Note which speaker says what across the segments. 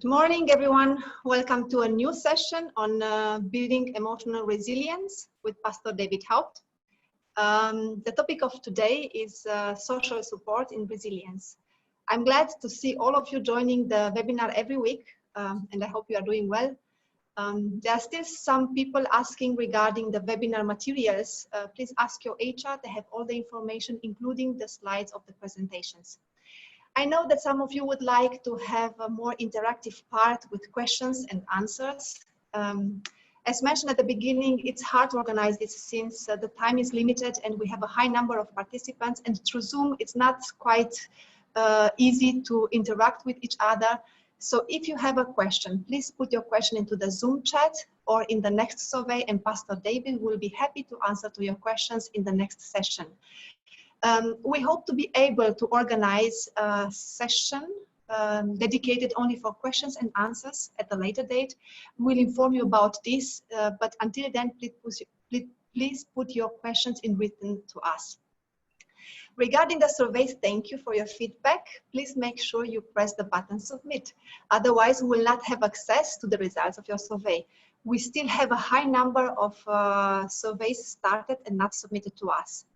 Speaker 1: morning, everyone. Welcome to a new session on building emotional resilience with Pastor David Haupt. The topic of today is social support in resilience. I'm glad to see all of you joining the webinar every week, and I hope you are doing well. There are still some people asking regarding the webinar materials. Please ask your HR. They have all the information, including the slides of the presentations. I know that some of you would like to have a more interactive part with questions and answers. As mentioned at the beginning, it's hard to organize this since the time is limited and we have a high number of participants, and through Zoom it's not quite easy to interact with each other. So if you have a question, please put your question into the Zoom chat or in the next survey, and Pastor David will be happy to answer to your questions in the next session. We hope to be able to organize a session dedicated only for questions and answers at a later date. We'll inform you about this, but until then, please put your questions in written to us. Regarding the surveys, thank you for your feedback. Please make sure you press the button submit. Otherwise, we will not have access to the results of your survey. We still have a high number of surveys started and not submitted to us.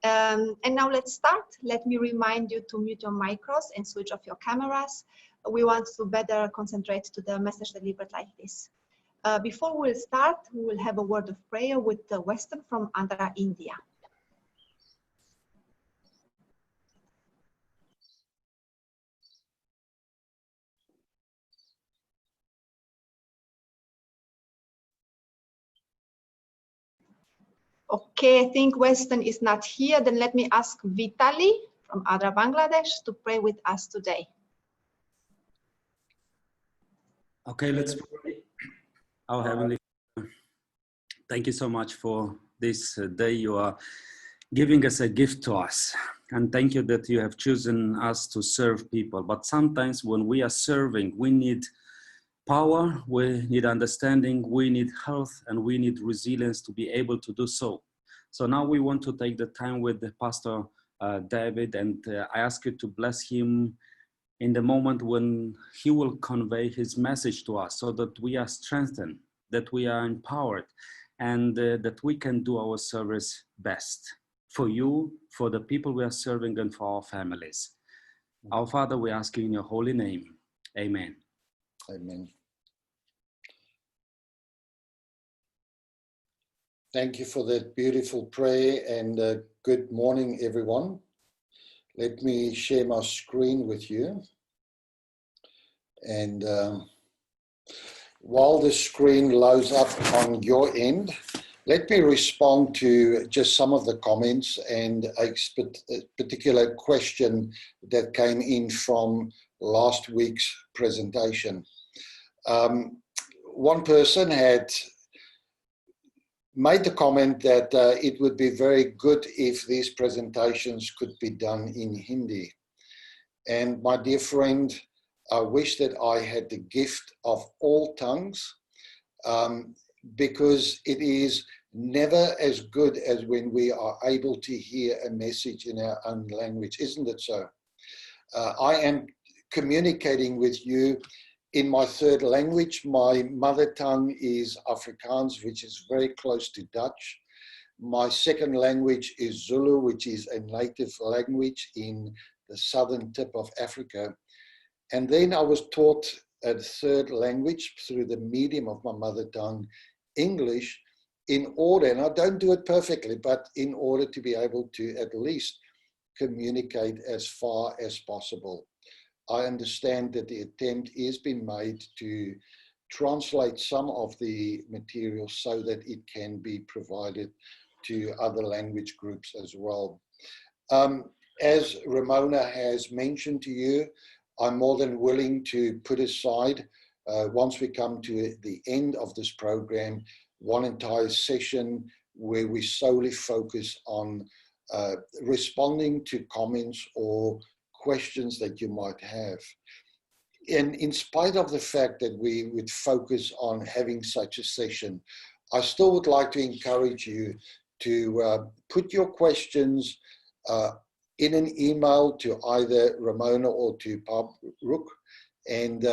Speaker 1: And now let's start. Let me remind you to mute your micros and switch off your cameras. We want to better concentrate to the message delivered like this. Before we'll start, we will have a word of prayer with Weston from ADRA, India. Okay, I think Weston is not here. Then let me ask Vitali from ADRA, Bangladesh to pray with us today.
Speaker 2: Okay, let's pray. Our Heavenly Father, thank you so much for this day you are giving us a gift to us. And thank you that you have chosen us to serve people. But sometimes when we are serving, we need power, we need understanding, we need health, and we need resilience to be able to do so. So now we want to take the time with the Pastor David, and I ask you to bless him in the moment when he will convey his message to us, so that we are strengthened, that we are empowered, and that we can do our service best for you, for the people we are serving, and for our families. Our Father, we ask you in your holy name. Amen.
Speaker 3: Amen. Thank you for that beautiful prayer, and good morning, everyone. Let me share my screen with you. And while the screen loads up on your end, let me respond to just some of the comments and a particular question that came in from last week's presentation. One person had made the comment that it would be very good if these presentations could be done in Hindi. And my dear friend, I wish that I had the gift of all tongues, because it is never as good as when we are able to hear a message in our own language, isn't it so? I am communicating with you in my third language. My mother tongue is Afrikaans, which is very close to Dutch. My second language is Zulu, which is a native language in the southern tip of Africa. And then I was taught a third language through the medium of my mother tongue, English, in order, and I don't do it perfectly, but in order to be able to at least communicate as far as possible. I understand that the attempt is being made to translate some of the material so that it can be provided to other language groups as well. As Ramona has mentioned to you, I'm more than willing to put aside, once we come to the end of this program, one entire session where we solely focus on responding to comments or questions that you might have. And in spite of the fact that we would focus on having such a session, I still would like to encourage you to put your questions in an email to either Ramona or to Rook, And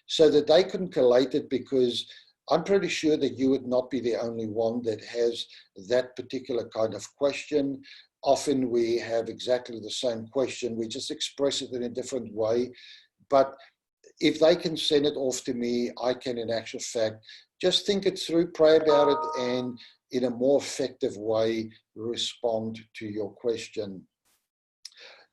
Speaker 3: so that they can collate it, because I'm pretty sure that you would not be the only one that has that particular kind of question. Often we have exactly the same question, we just express it in a different way. But if they can send it off to me, I can, in actual fact, just think it through, pray about it, and in a more effective way, respond to your question.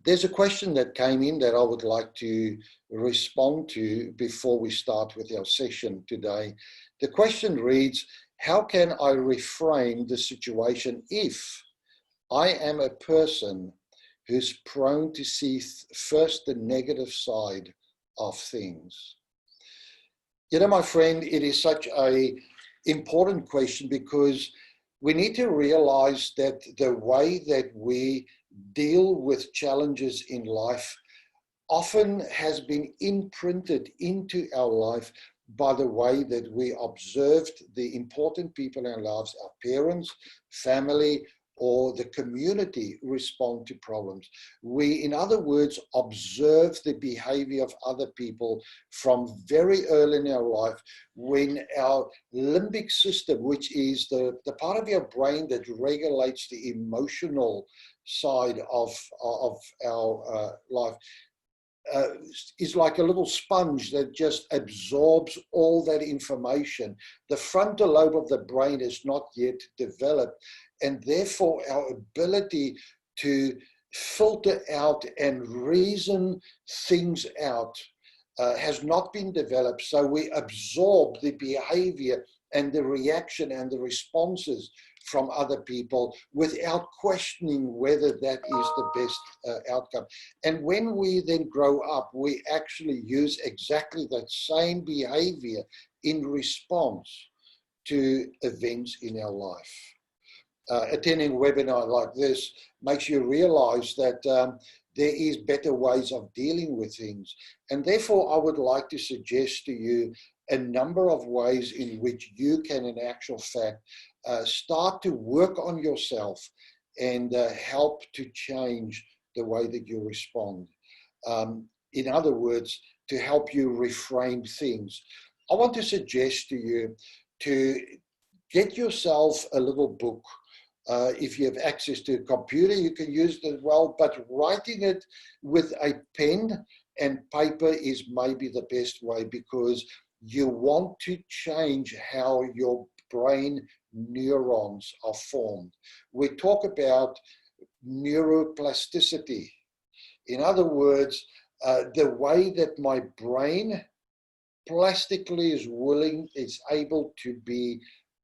Speaker 3: There's a question that came in that I would like to respond to before we start with our session today. The question reads, how can I reframe the situation if I am a person who's prone to see first the negative side of things? You know, my friend, it is such an important question, because we need to realize that the way that we deal with challenges in life often has been imprinted into our life by the way that we observed the important people in our lives, our parents, family, or the community respond to problems. We, in other words, observe the behavior of other people from very early in our life, when our limbic system, which is the part of our brain that regulates the emotional side of our life, is like a little sponge that just absorbs all that information. The frontal lobe of the brain is not yet developed, and therefore our ability to filter out and reason things out has not been developed. So we absorb the behavior and the reaction and the responses from other people without questioning whether that is the best outcome. And when we then grow up, we actually use exactly that same behavior in response to events in our life. Attending a webinar like this makes you realize that there is better ways of dealing with things. And therefore, I would like to suggest to you a number of ways in which you can, in actual fact, start to work on yourself and help to change the way that you respond. In other words, to help you reframe things. I want to suggest to you to get yourself a little book. If you have access to a computer, you can use it as well, but writing it with a pen and paper is maybe the best way, because you want to change how your brain neurons are formed. We talk about neuroplasticity. In other words, the way that my brain plastically is able to be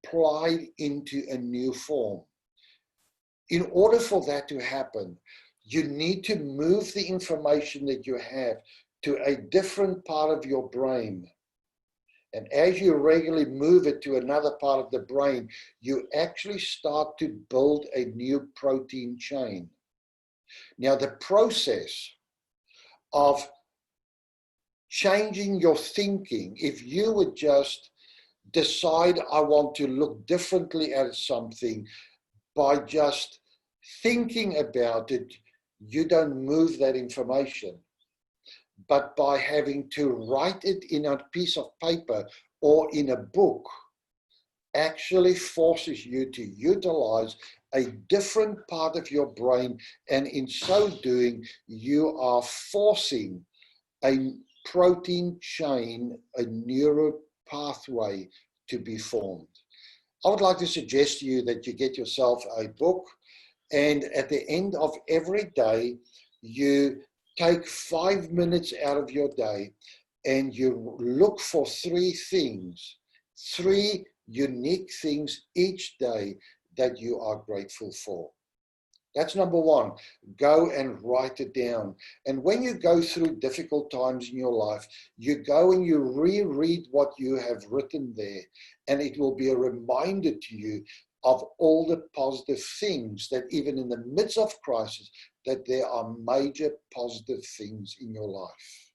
Speaker 3: plied into a new form. In order for that to happen, you need to move the information that you have to a different part of your brain. And as you regularly move it to another part of the brain, you actually start to build a new protein chain. Now, the process of changing your thinking, if you would just decide, I want to look differently at something, by just thinking about it, you don't move that information. But by having to write it in a piece of paper or in a book, actually forces you to utilize a different part of your brain. And in so doing, you are forcing a protein chain, a neural pathway to be formed. I would like to suggest to you that you get yourself a book, and at the end of every day, you take 5 minutes out of your day and you look for 3 things, 3 unique things each day that you are grateful for. That's number 1. Go and write it down. And when you go through difficult times in your life, you go and you reread what you have written there, and it will be a reminder to you of all the positive things, that even in the midst of crisis, that there are major positive things in your life.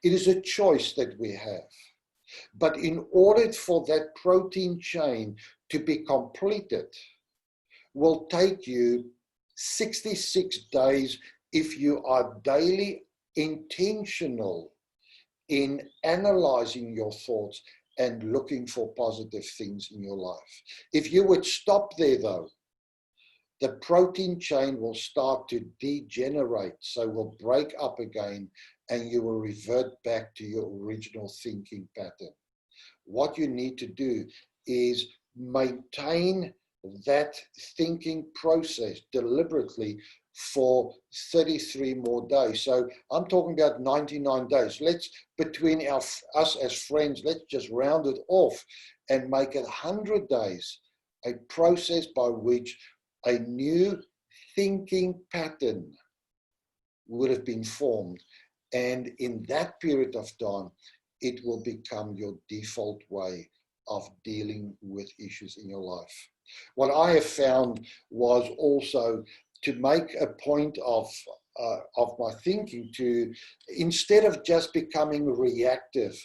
Speaker 3: It is a choice that we have. But in order for that protein chain to be completed, will take you 66 days if you are daily intentional in analyzing your thoughts and looking for positive things in your life. If you would stop there though, the protein chain will start to degenerate, so will break up again, and you will revert back to your original thinking pattern. What you need to do is maintain that thinking process deliberately for 33 more days. So I'm talking about 99 days. Let's, between us as friends, let's just round it off and make it 100 days, a process by which a new thinking pattern would have been formed. And in that period of time, it will become your default way of dealing with issues in your life. What I have found was also to make a point of my thinking to, instead of just becoming reactive,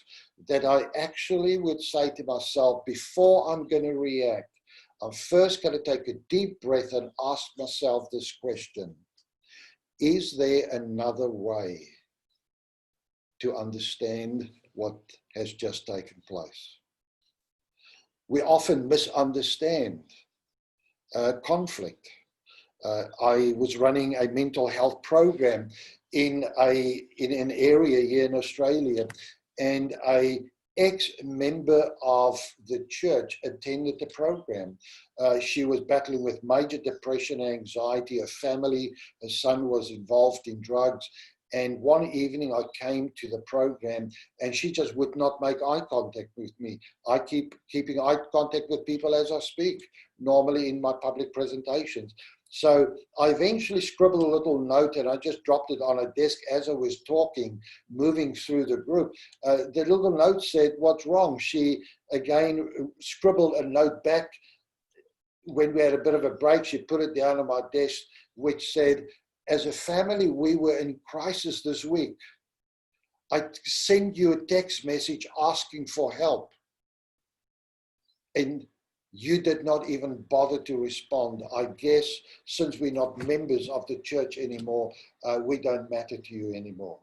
Speaker 3: that I actually would say to myself, before I'm going to react, I'm first going to take a deep breath and ask myself this question: is there another way to understand what has just taken place? We often misunderstand conflict. I was running a mental health program in an area here in Australia, and a ex-member of the church attended the program. She was battling with major depression and anxiety, her family, her son was involved in drugs. And one evening I came to the program and she just would not make eye contact with me. I keep keeping eye contact with people as I speak, normally in my public presentations. So I eventually scribbled a little note and I just dropped it on a desk as I was talking, moving through the group. The little note said, "What's wrong?" She again scribbled a note back. When we had a bit of a break, she put it down on my desk, which said, "As a family, we were in crisis this week. I sent you a text message asking for help, and you did not even bother to respond. I guess since we're not members of the church anymore, we don't matter to you anymore."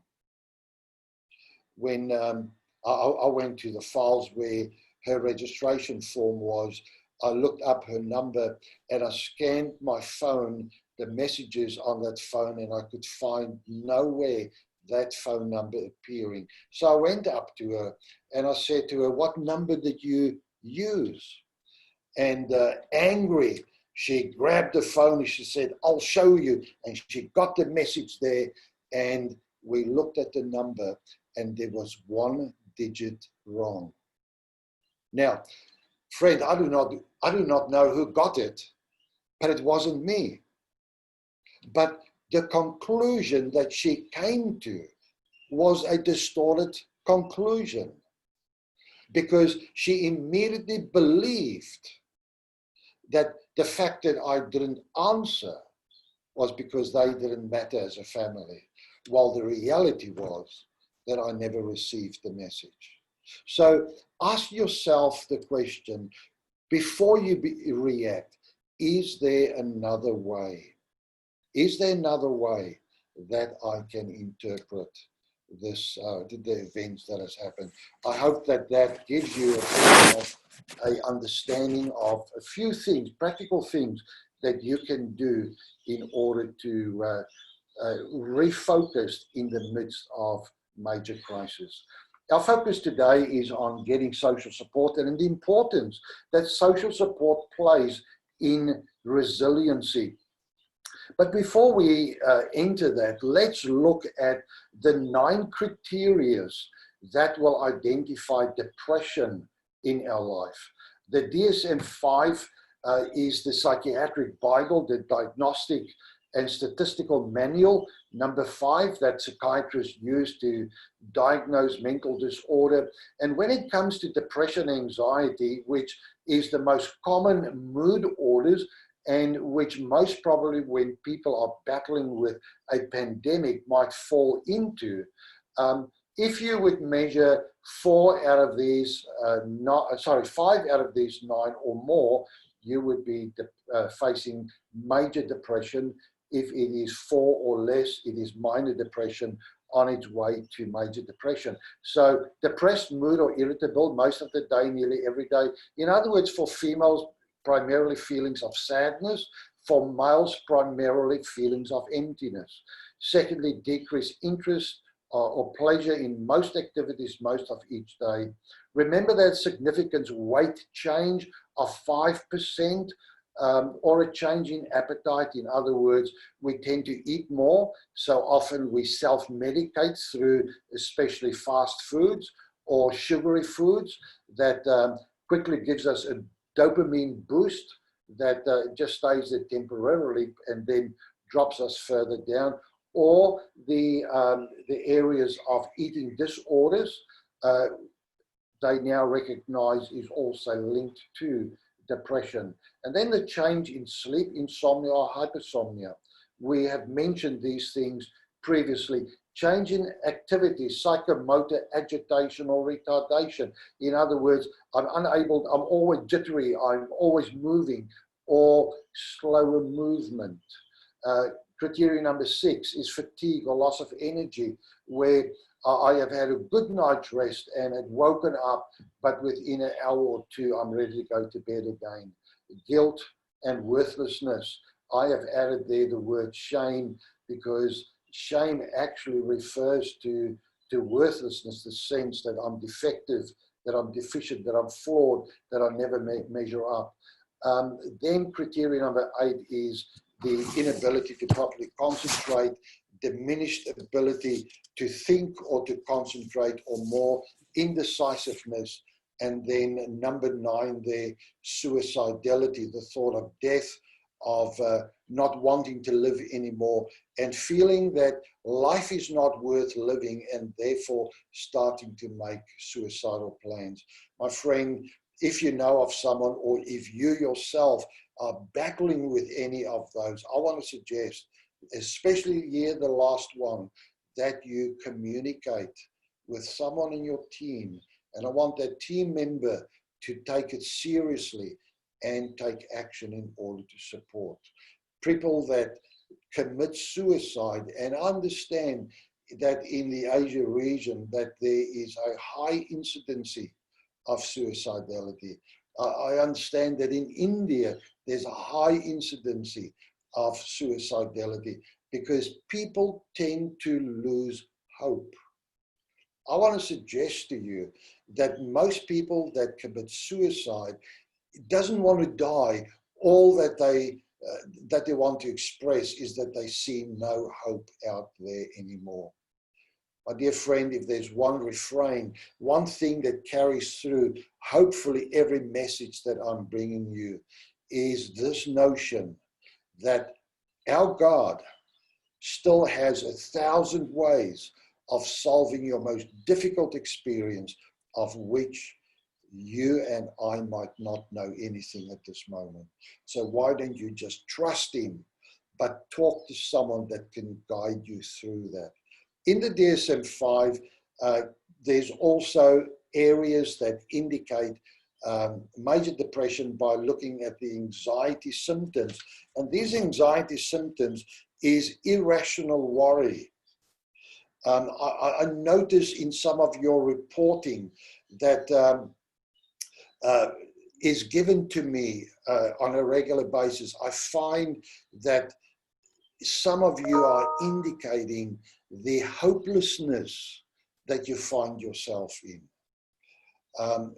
Speaker 3: When I went to the files where her registration form was, I looked up her number and I scanned my phone, the messages on that phone, and I could find nowhere that phone number appearing. So I went up to her and I said to her, "What number did you use?" And angry, she grabbed the phone and she said, "I'll show you." And she got the message there, and we looked at the number and there was one digit wrong. Now, Fred, I do not know who got it, but it wasn't me. But the conclusion that she came to was a distorted conclusion, because she immediately believed that the fact that I didn't answer was because they didn't matter as a family, while the reality was that I never received the message. So ask yourself the question, before you react, is there another way? Is there another way that I can interpret this, the events that has happened? I hope that that gives you an understanding of a few things, practical things that you can do in order to refocus in the midst of major crisis. Our focus today is on getting social support and the importance that social support plays in resiliency. But before we enter that, let's look at the 9 criteria that will identify depression in our life. The DSM-5 is the psychiatric Bible, the diagnostic and statistical manual, number 5, that psychiatrists use to diagnose mental disorder. And when it comes to depression and anxiety, which is the most common mood orders, and which most probably when people are battling with a pandemic might fall into, if you would measure 5 out of these 9 or more, you would be facing major depression If it is 4 or less, it is minor depression on its way to major depression. So depressed mood or irritable most of the day, nearly every day. In other words, for females, primarily feelings of sadness. For males, primarily feelings of emptiness. Secondly, decreased interest or pleasure in most activities most of each day. Remember that significant weight change of 5%. Or a change in appetite. In other words, we tend to eat more, so often we self-medicate through especially fast foods or sugary foods that quickly gives us a dopamine boost that just stays there temporarily and then drops us further down. Or the areas of eating disorders, they now recognize is also linked to depression. And then the change in sleep, insomnia or hypersomnia. We have mentioned these things previously. Change in activity, psychomotor agitation or retardation. In other words, I'm unable, I'm always jittery, I'm always moving, or slower movement. Criteria number 6 is fatigue or loss of energy, where I have had a good night's rest and had woken up, but within an hour or two, I'm ready to go to bed again. Guilt and worthlessness. I have added there the word shame, because shame actually refers to worthlessness, the sense that I'm defective, that I'm deficient, that I'm flawed, that I never measure up. Then criteria number 8 is the inability to properly concentrate, diminished ability to think or to concentrate, or more indecisiveness. And then number 9 there, suicidality, the thought of death, of not wanting to live anymore, and feeling that life is not worth living, and therefore starting to make suicidal plans. My friend, if you know of someone, or if you yourself are battling with any of those, I want to suggest, especially here the last one, that you communicate with someone in your team. And I want that team member to take it seriously and take action in order to support people that commit suicide. And understand that in the Asia region that there is a high incidency of suicidality. I understand that in India there's a high incidency of suicidality, because people tend to lose hope. I want to suggest to you that most people that commit suicide doesn't want to die. All that they want to express is that they see no hope out there anymore. My dear friend, if there's one refrain, one thing that carries through hopefully every message that I'm bringing you, is this notion that our God still has 1,000 ways of solving your most difficult experience, of which you and I might not know anything at this moment. So why don't you just trust him, but talk to someone that can guide you through that. In the DSM-5, there's also areas that indicate major depression by looking at the anxiety symptoms. And these anxiety symptoms is irrational worry. I notice in some of your reporting that is given to me on a regular basis. I find that some of you are indicating the hopelessness that you find yourself in.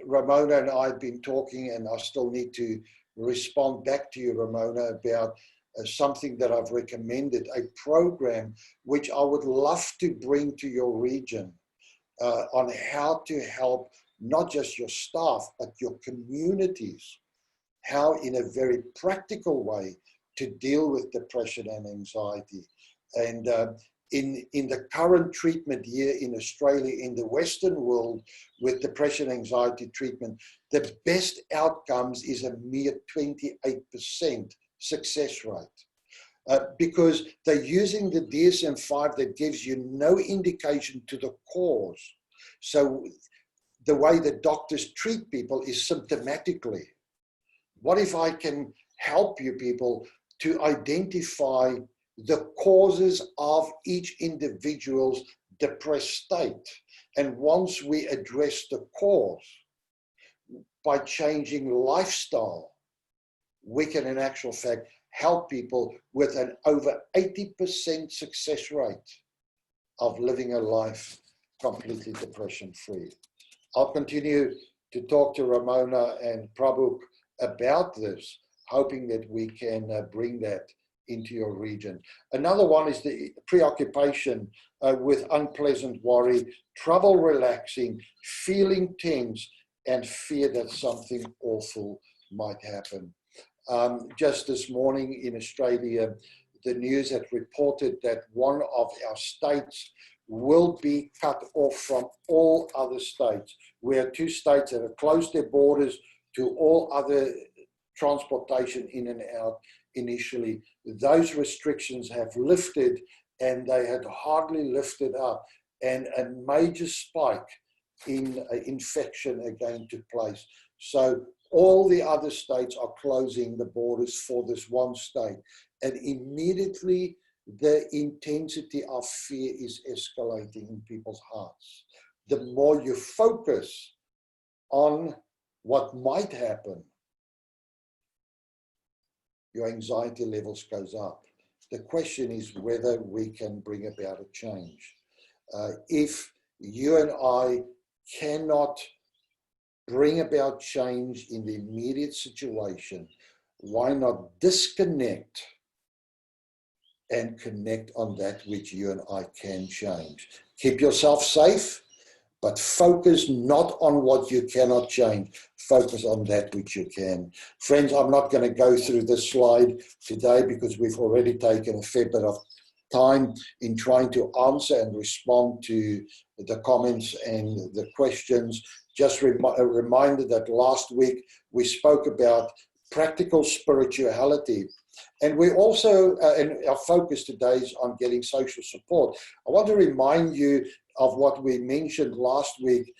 Speaker 3: Ramona and I have been talking, and I still need to respond back to you, Ramona, about something that I've recommended, a program which I would love to bring to your region on how to help not just your staff, but your communities, how in a very practical way to deal with depression and anxiety. And in the current treatment here in Australia, in the Western world, with depression, anxiety treatment, the best outcomes is a mere 28% success rate. Because they're using the DSM-5 that gives you no indication to the cause. So the way that doctors treat people is symptomatically. What if I can help you people to identify the causes of each individual's depressed state. And once we address the cause by changing lifestyle, we can in actual fact help people with an over 80% success rate of living a life completely depression free. I'll continue to talk to Ramona and Prabhu about this, hoping that we can bring that into your region. Another one is the preoccupation with unpleasant worry, trouble relaxing, feeling tense, and fear that something awful might happen. Just this morning in Australia, the news had reported that one of our states will be cut off from all other states. We have 2 states that have closed their borders to all other transportation in and out initially. Those restrictions have lifted, and they had hardly lifted up, and a major spike in infection again took place. So all the other states are closing the borders for this one state, and immediately the intensity of fear is escalating in people's hearts. The more you focus on what might happen, your anxiety levels goes up. The question is whether we can bring about a change. If you and I cannot bring about change in the immediate situation, why not disconnect and connect on that which you and I can change? Keep yourself safe, but focus not on what you cannot change. Focus on that which you can. Friends, I'm not going to go through this slide today because we've already taken a fair bit of time in trying to answer and respond to the comments and the questions. Just a reminder that last week we spoke about practical spirituality. And we also, and our focus today is on getting social support. I want to remind you of what we mentioned last week.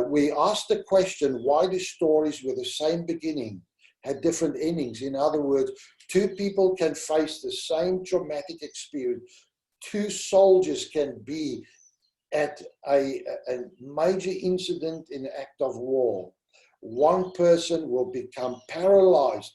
Speaker 3: We asked the question, why do stories with the same beginning have different endings? In other words, 2 people can face the same traumatic experience. 2 soldiers can be at a major incident in the act of war. One person will become paralyzed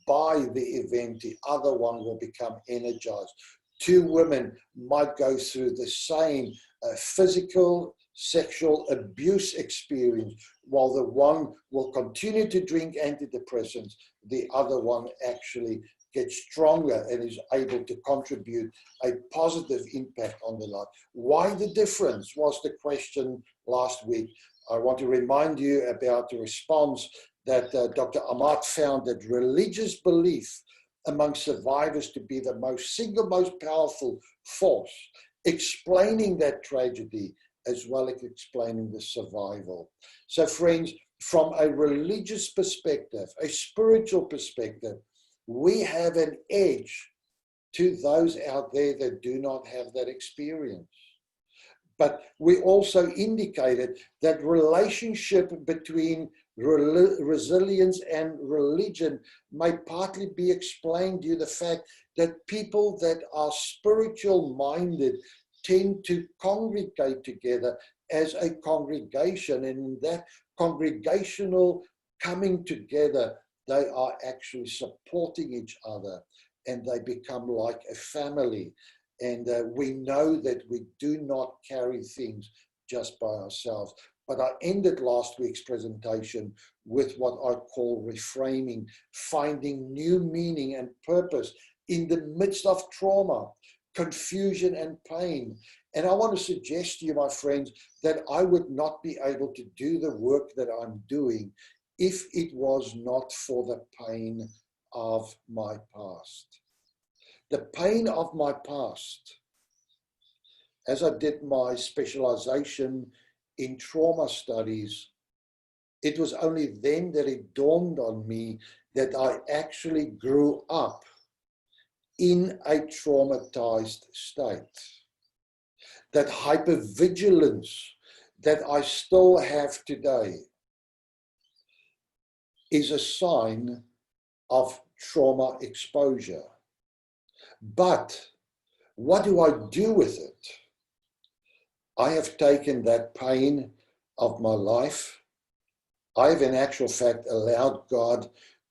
Speaker 3: by the event, the other one will become energized. 2 women might go through the same physical, sexual abuse experience. While the one will continue to drink antidepressants, the other one actually gets stronger and is able to contribute a positive impact on their life. Why the difference was the question last week. I want to remind you about the response that Dr. Amat found that religious belief among survivors to be the single most powerful force, explaining that tragedy as well as explaining the survival. So friends, from a religious perspective, a spiritual perspective, we have an edge to those out there that do not have that experience. But we also indicated that relationship between resilience and religion may partly be explained due to the fact that people that are spiritual minded tend to congregate together as a congregation, and in that congregational coming together, they are actually supporting each other and they become like a family. And we know that we do not carry things just by ourselves. But I ended last week's presentation with what I call reframing, finding new meaning and purpose in the midst of trauma, confusion and pain. And I want to suggest to you, my friends, that I would not be able to do the work that I'm doing if it was not for the pain of my past. The pain of my past, as I did my specialization in trauma studies, it was only then that it dawned on me that I actually grew up in a traumatized state. That hypervigilance that I still have today is a sign of trauma exposure. But What do I do with it? I have taken that pain of my life. I have in actual fact allowed God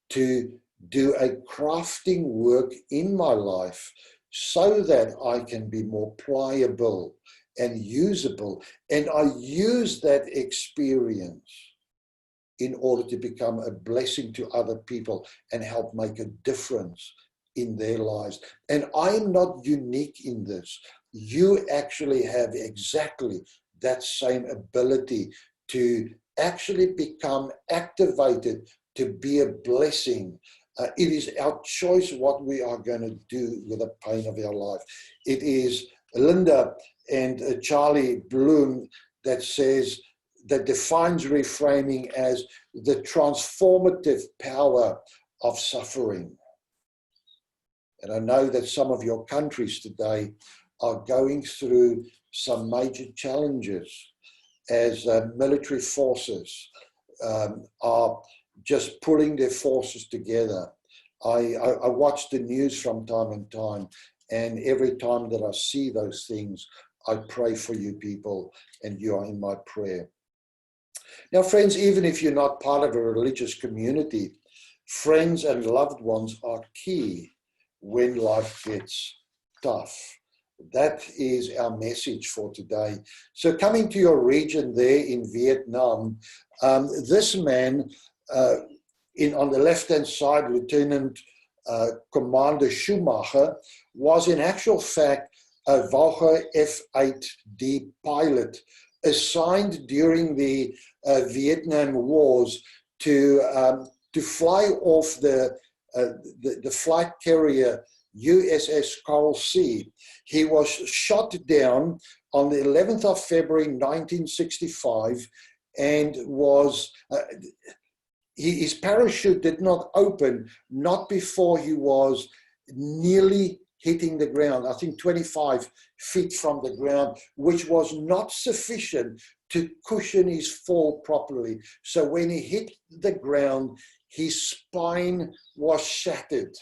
Speaker 3: to do a crafting work in my life so that I can be more pliable and usable. And I use that experience in order to become a blessing to other people and help make a difference in their lives. And I'm not unique in this. You actually have exactly that same ability to actually become activated to be a blessing. It is our choice what we are going to do with the pain of our life. It is Linda and Charlie Bloom that says, that defines reframing as the transformative power of suffering. And I know that some of your countries today are going through some major challenges as military forces are just pulling their forces together. I watch the news from time and time, and every time that I see those things, I pray for you people, and you are in my prayer. Now, friends, even if you're not part of a religious community, friends and loved ones are key when life gets tough. That is our message for today. So coming to your region there in Vietnam, this man on the left-hand side, Lieutenant Commander Schumacher, was in actual fact a Valkyrie F-8D pilot assigned during the Vietnam Wars to fly off the flight carrier USS Carl C. He was shot down on the 11th of February 1965 and was his parachute did not open, not before he was nearly hitting the ground, I think 25 feet from the ground, which was not sufficient to cushion his fall properly. So when he hit the ground, his spine was shattered.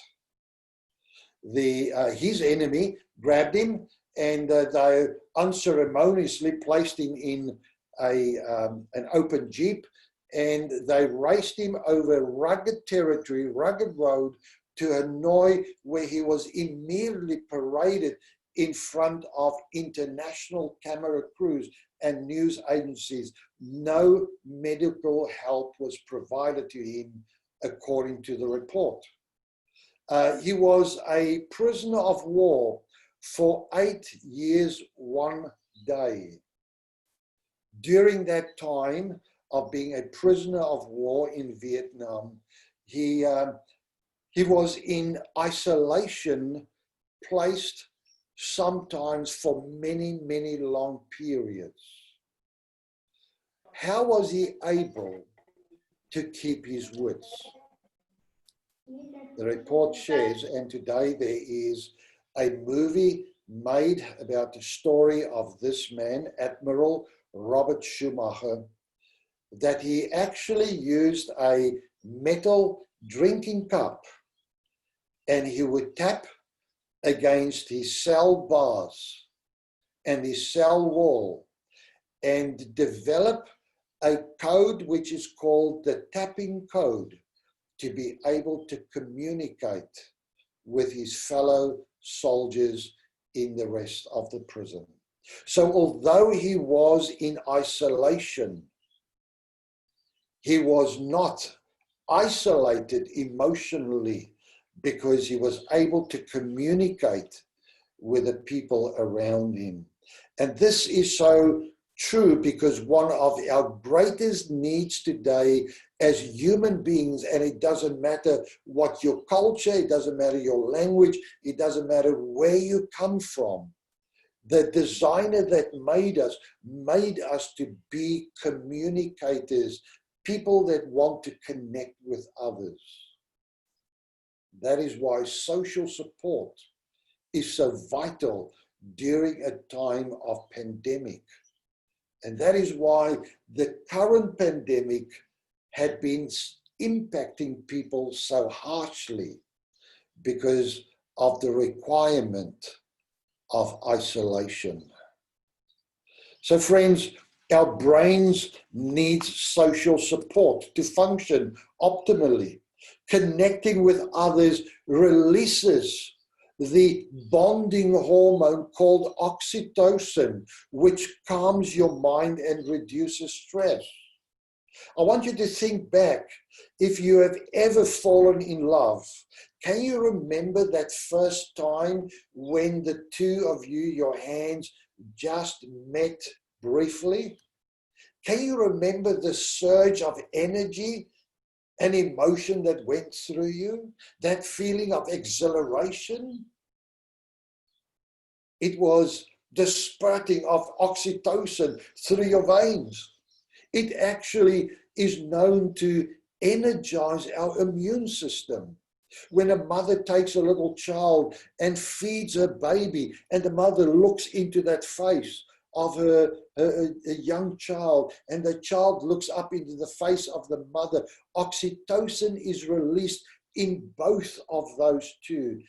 Speaker 3: His enemy grabbed him and they unceremoniously placed him in an open jeep, and they raced him over rugged territory, rugged road, to Hanoi, where he was immediately paraded in front of international camera crews and news agencies. No medical help was provided to him, according to the report. He was a prisoner of war for 8 years, 1 day. During that time of being a prisoner of war in Vietnam, he was in isolation, placed sometimes for many, many long periods. How was he able to keep his wits? The report shares, and today there is a movie made about the story of this man, Admiral Robert Schumacher, that he actually used a metal drinking cup and he would tap against his cell bars and his cell wall and develop a code which is called the tapping code to be able to communicate with his fellow soldiers in the rest of the prison. So although he was in isolation, he was not isolated emotionally because he was able to communicate with the people around him. And this is so true because one of our greatest needs today as human beings, and it doesn't matter what your culture, it doesn't matter your language, it doesn't matter where you come from. The designer that made us to be communicators, people that want to connect with others. That is why social support is so vital during a time of pandemic. And that is why the current pandemic had been impacting people so harshly, because of the requirement of isolation. So friends, our brains need social support to function optimally. Connecting with others releases the bonding hormone called oxytocin, which calms your mind and reduces stress. I want you to think back. If you have ever fallen in love, can you remember that first time when the two of you, your hands just met briefly? Can you remember the surge of energy and emotion that went through you? That feeling of exhilaration? It was the spurting of oxytocin through your veins. It actually is known to energize our immune system. When a mother takes a little child and feeds her baby, and the mother looks into that face of a young child, and the child looks up into the face of the mother, oxytocin is released in both of those two,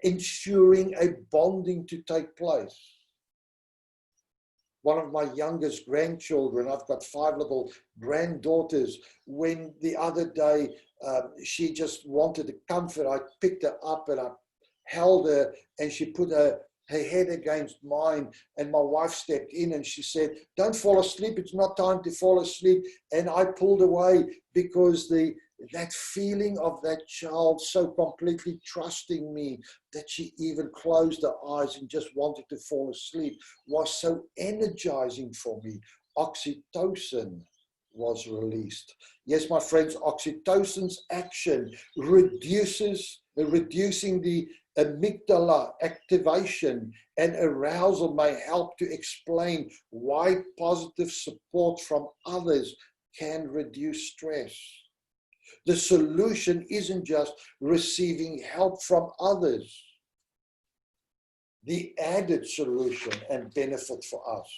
Speaker 3: ensuring a bonding to take place. One of my youngest grandchildren, I've got 5 little granddaughters, when the other day she just wanted a comfort, I picked her up and I held her, and she put her head against mine, and my wife stepped in and she said, "Don't fall asleep, it's not time to fall asleep." And I pulled away because that feeling of that child so completely trusting me that she even closed her eyes and just wanted to fall asleep was so energizing for me. Oxytocin was released. Yes, my friends, oxytocin's action reducing the amygdala activation and arousal may help to explain why positive support from others can reduce stress. The solution isn't just receiving help from others. The added solution and benefit for us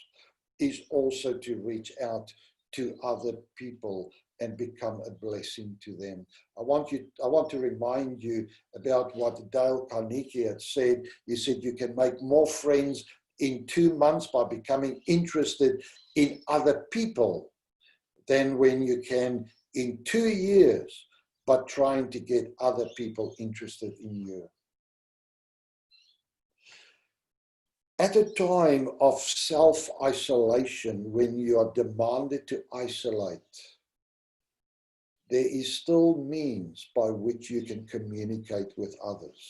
Speaker 3: is also to reach out to other people and become a blessing to them. I want to remind you about what Dale Carnegie had said. He said you can make more friends in 2 months by becoming interested in other people than when you can in 2 years, but trying to get other people interested in you. At a time of self-isolation, when you are demanded to isolate, there is still means by which you can communicate with others.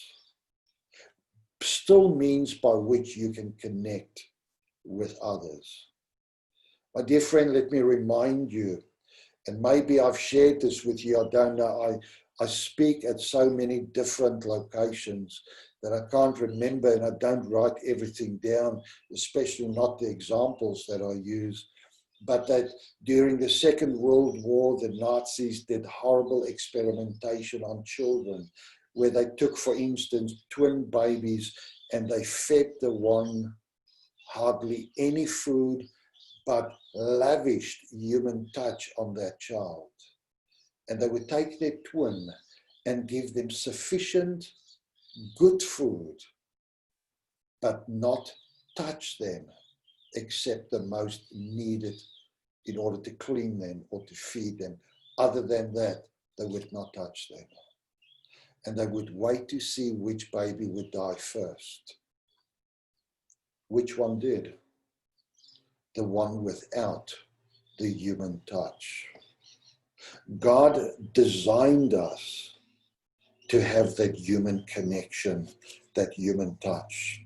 Speaker 3: Still means by which you can connect with others. My dear friend, let me remind you, and maybe I've shared this with you, I don't know, I speak at so many different locations that I can't remember, and I don't write everything down, especially not the examples that I use, but that during the Second World War, the Nazis did horrible experimentation on children, where they took, for instance, twin babies, and they fed the one hardly any food, but lavished human touch on that child. And they would take their twin and give them sufficient good food, but not touch them except the most needed in order to clean them or to feed them. Other than that, they would not touch them. And they would wait to see which baby would die first. Which one did? The one without the human touch. God designed us to have that human connection, that human touch.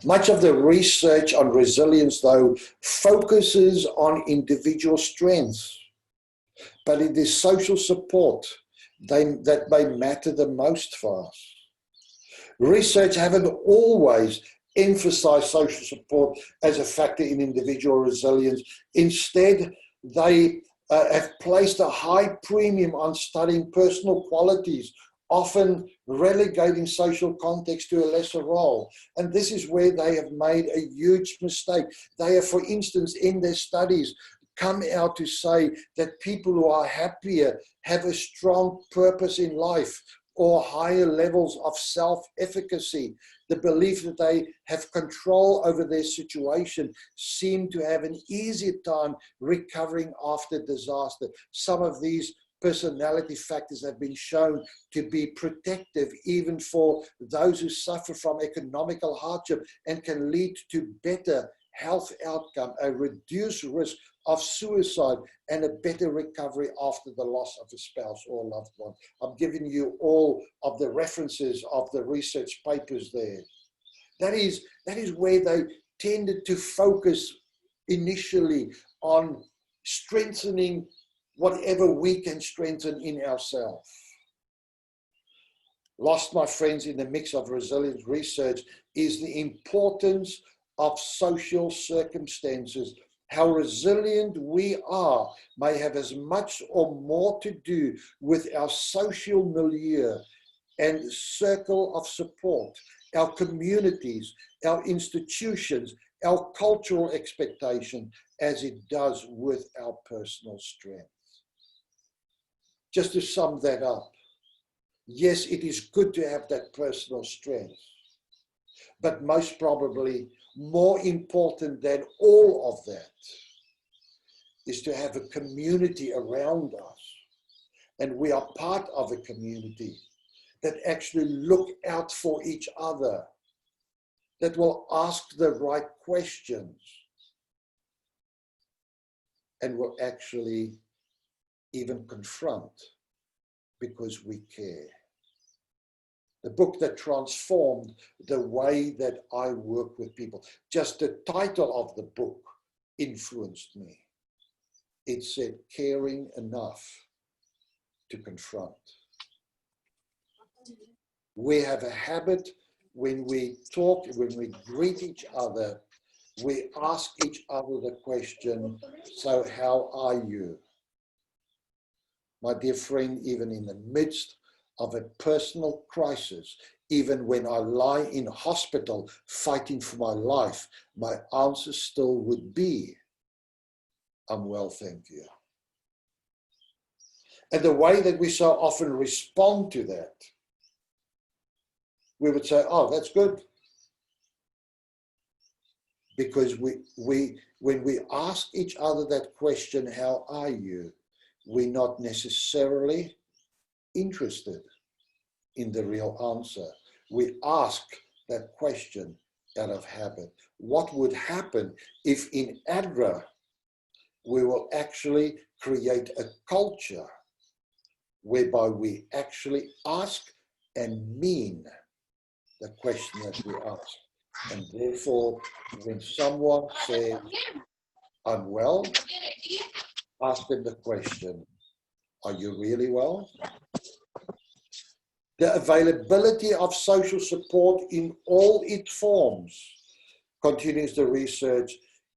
Speaker 3: Much of the research on resilience, though, focuses on individual strengths, but it is social support that may matter the most for us. Research haven't always emphasized social support as a factor in individual resilience. Instead, they have placed a high premium on studying personal qualities, often relegating social context to a lesser role. And this is where they have made a huge mistake. They have, for instance, in their studies, come out to say that people who are happier have a strong purpose in life, or higher levels of self-efficacy, the belief that they have control over their situation, seem to have an easier time recovering after disaster. Some of these personality factors have been shown to be protective even for those who suffer from economical hardship, and can lead to better health outcome, a reduced risk of suicide, and a better recovery after the loss of a spouse or a loved one. I'm giving you all of the references of the research papers there. That is where they tended to focus initially on strengthening whatever we can strengthen in ourselves. Lost, my friends, in the mix of resilience research is the importance of social circumstances. How resilient we are may have as much or more to do with our social milieu and circle of support, our communities, our institutions, our cultural expectation, as it does with our personal strength. Just to sum that up, yes, it is good to have that personal strength, but most probably more important than all of that is to have a community around us, and we are part of a community that actually look out for each other, that will ask the right questions, and will actually even confront because we care. The book that transformed the way that I work with people. Just the title of the book influenced me. It said, Caring Enough to Confront. We have a habit when we talk, when we greet each other, we ask each other the question, so how are you? My dear friend, even in the midst of a personal crisis, even when I lie in hospital fighting for my life, my answer still would be, I'm well, thank you. And the way that we so often respond to that, we would say, oh, that's good. Because when we ask each other that question, how are you? We're not necessarily interested in the real answer. We ask that question out of habit. What would happen if in ADRA we will actually create a culture whereby we actually ask and mean the question that we ask? And therefore, when someone says, I'm well, ask them the question, are you really well? The availability of social support in all its forms, continues the research,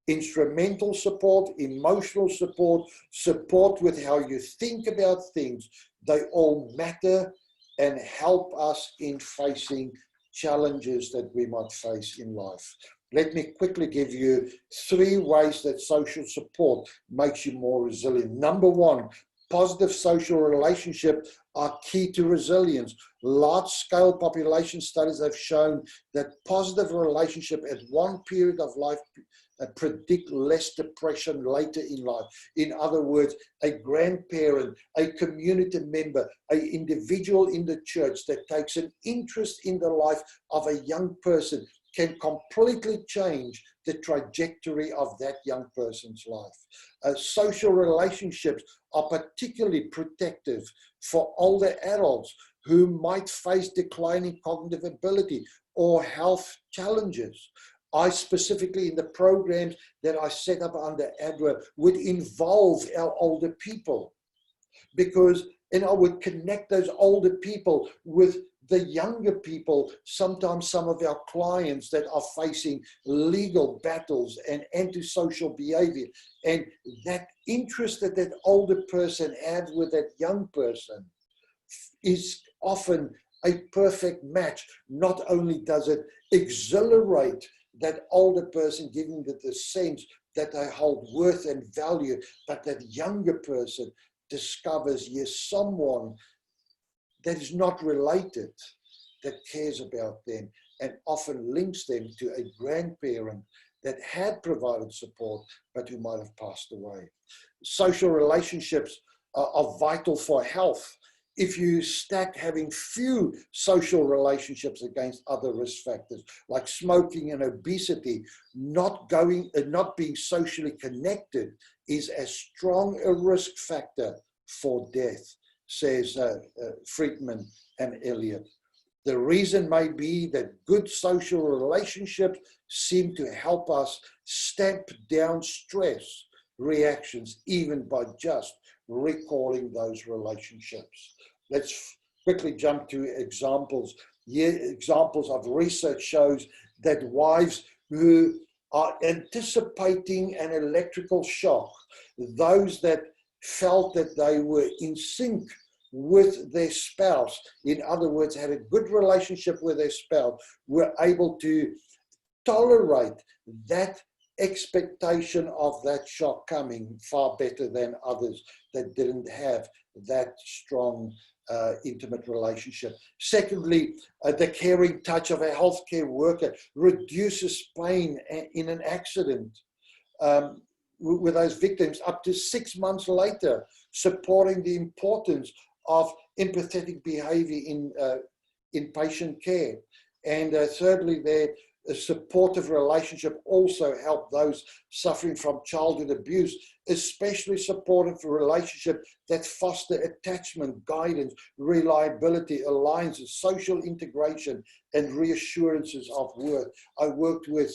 Speaker 3: instrumental support, emotional support, support with how you think about things, they all matter and help us in facing challenges that we might face in life. Let me quickly give you 3 ways that social support makes you more resilient. Number 1, positive social relationships are key to resilience. Large-scale population studies have shown that positive relationships at one period of life predict less depression later in life. In other words, a grandparent, a community member, an individual in the church that takes an interest in the life of a young person can completely change the trajectory of that young person's life. Social relationships are particularly protective for older adults who might face declining cognitive ability or health challenges. I specifically, in the programs that I set up under ADRA, would involve our older people, because and I would connect those older people with the younger people, sometimes some of our clients that are facing legal battles and antisocial behavior. And that interest that that older person has with that young person is often a perfect match. Not only does it exhilarate that older person, giving them the sense that they hold worth and value, but that younger person discovers, yes, someone that is not related that cares about them, and often links them to a grandparent that had provided support but who might have passed away. Social relationships are vital for health. If you stack having few social relationships against other risk factors like smoking and obesity, not being socially connected is as strong a risk factor for death, says Friedman and Elliott. The reason may be that good social relationships seem to help us stamp down stress reactions, even by just recalling those relationships. Let's quickly jump to examples. Examples of research shows that wives who are anticipating an electrical shock, those that felt that they were in sync with their spouse, in other words, had a good relationship with their spouse, were able to tolerate that expectation of that shock coming far better than others that didn't have that strong intimate relationship. Secondly, the caring touch of a healthcare worker reduces pain in an accident with those victims up to 6 months later, supporting the importance of empathetic behavior in patient care. And thirdly, a supportive relationship also help those suffering from childhood abuse, especially supportive relationship that foster attachment, guidance, reliability, alliances, social integration, and reassurances of work. I worked with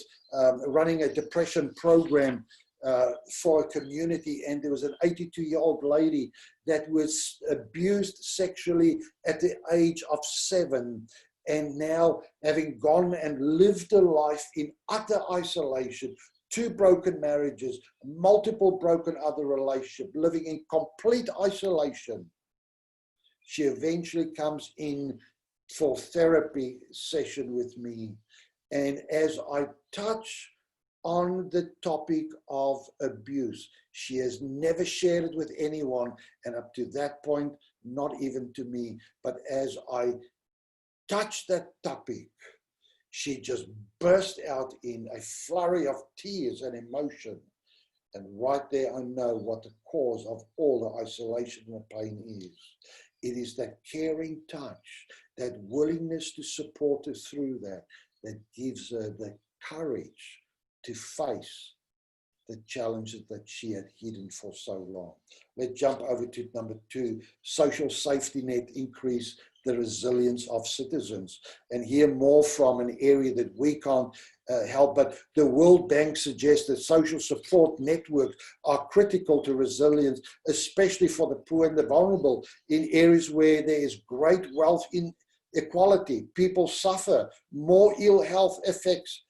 Speaker 3: running a depression program for a community, and there was an 82-year-old lady that was abused sexually at the age of 7, and now having gone and lived a life in utter isolation, 2 broken marriages, multiple broken other relationships, living in complete isolation, she eventually comes in for therapy session with me. And as I touch on the topic of abuse, she has never shared it with anyone, and up to that point, not even to me. But as I touched that topic, she just burst out in a flurry of tears and emotion. And right there, I know what the cause of all the isolation and the pain is. It is that caring touch, that willingness to support her through that gives her the courage to face the challenges that she had hidden for so long. Let's jump over to number 2, social safety net increase the resilience of citizens. And hear more from an area that we can't help, but the World Bank suggests that social support networks are critical to resilience, especially for the poor and the vulnerable in areas where there is great wealth inequality. People suffer, more ill health effects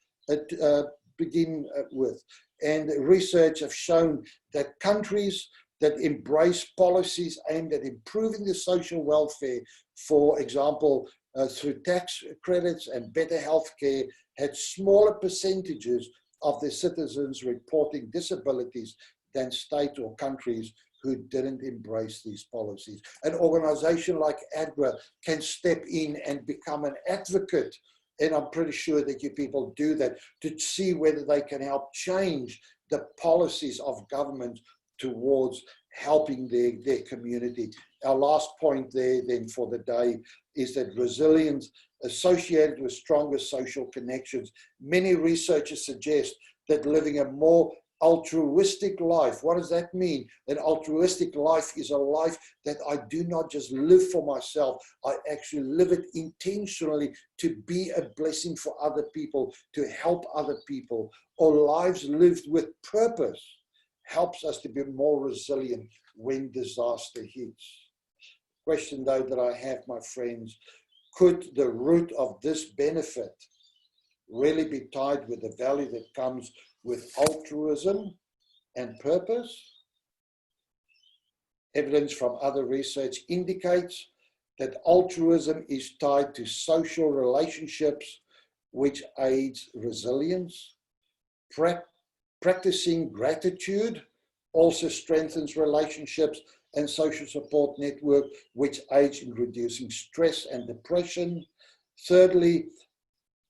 Speaker 3: begin with. And research have shown that countries that embrace policies aimed at improving the social welfare, for example, through tax credits and better health care, had smaller percentages of their citizens reporting disabilities than states or countries who didn't embrace these policies. An organization like ADRA can step in and become an advocate, and I'm pretty sure that you people do that, to see whether they can help change the policies of government towards helping their community. Our last point there then for the day is that resilience associated with stronger social connections. Many researchers suggest that living a more altruistic life. What does that mean? An altruistic life is a life that I do not just live for myself, I actually live it intentionally to be a blessing for other people, to help other people, or lives lived with purpose helps us to be more resilient when disaster hits. Question though that I have, my friends, could the root of this benefit really be tied with the value that comes with altruism and purpose? Evidence from other research indicates that altruism is tied to social relationships, which aids resilience. Practicing gratitude also strengthens relationships and social support network which aids in reducing stress and depression. Thirdly,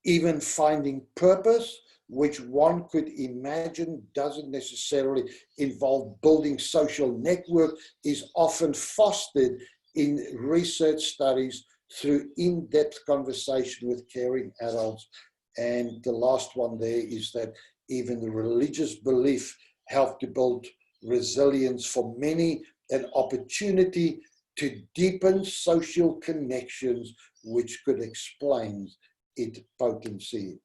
Speaker 3: even finding purpose, which one could imagine doesn't necessarily involve building social network, is often fostered in research studies through in-depth conversation with caring adults. And the last one there is that even the religious belief helped to build resilience for many, an opportunity to deepen social connections, which could explain its potency.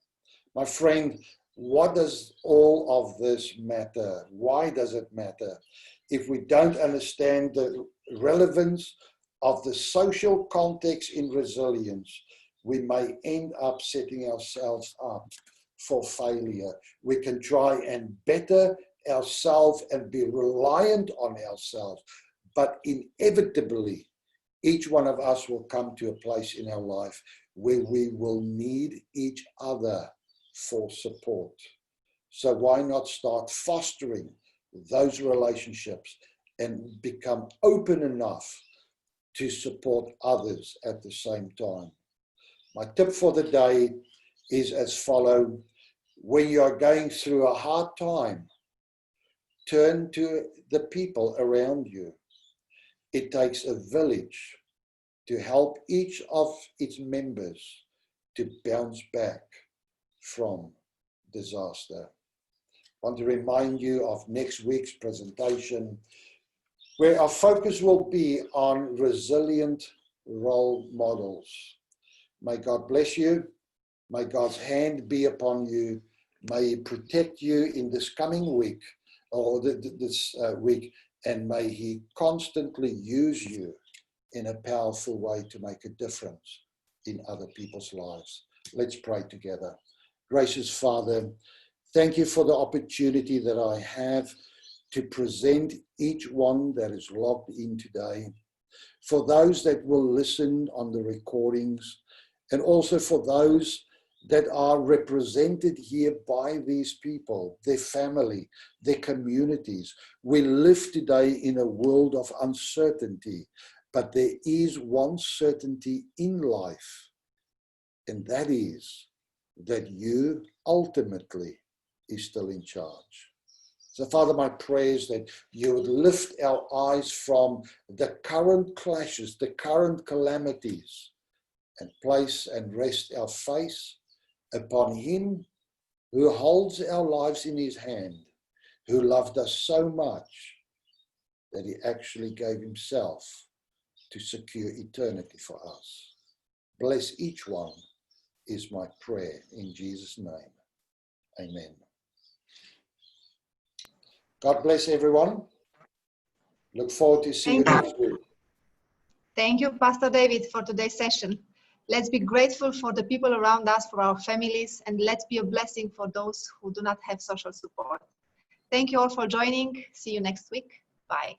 Speaker 3: My friend, what does all of this matter? Why does it matter? If we don't understand the relevance of the social context in resilience, we may end up setting ourselves up for failure. We can try and better ourselves and be reliant on ourselves, but inevitably, each one of us will come to a place in our life where we will need each other for support. So why not start fostering those relationships and become open enough to support others at the same time? My tip for the day is as follows. When you are going through a hard time, turn to the people around you. It takes a village to help each of its members to bounce back from disaster. I want to remind you of next week's presentation, where our focus will be on resilient role models. May God bless you. May God's hand be upon you. May He protect you in this coming week, or this week, and may He constantly use you in a powerful way to make a difference in other people's lives. Let's pray together. Gracious Father, thank you for the opportunity that I have to present each one that is logged in today, for those that will listen on the recordings, and also for those that are represented here by these people, their family, their communities. We live today in a world of uncertainty, but there is one certainty in life, and that is that you ultimately is still in charge. So Father, my prayer is that you would lift our eyes from the current clashes, the current calamities, and place and rest our face upon Him who holds our lives in His hand, who loved us so much that He actually gave Himself to secure eternity for us. Bless each one is my prayer in Jesus' name. Amen. God bless everyone. Look forward to seeing you next week.
Speaker 1: Thank you, Pastor David, for today's session. Let's be grateful for the people around us, for our families, and let's be a blessing for those who do not have social support. Thank you all for joining. See you next week. Bye.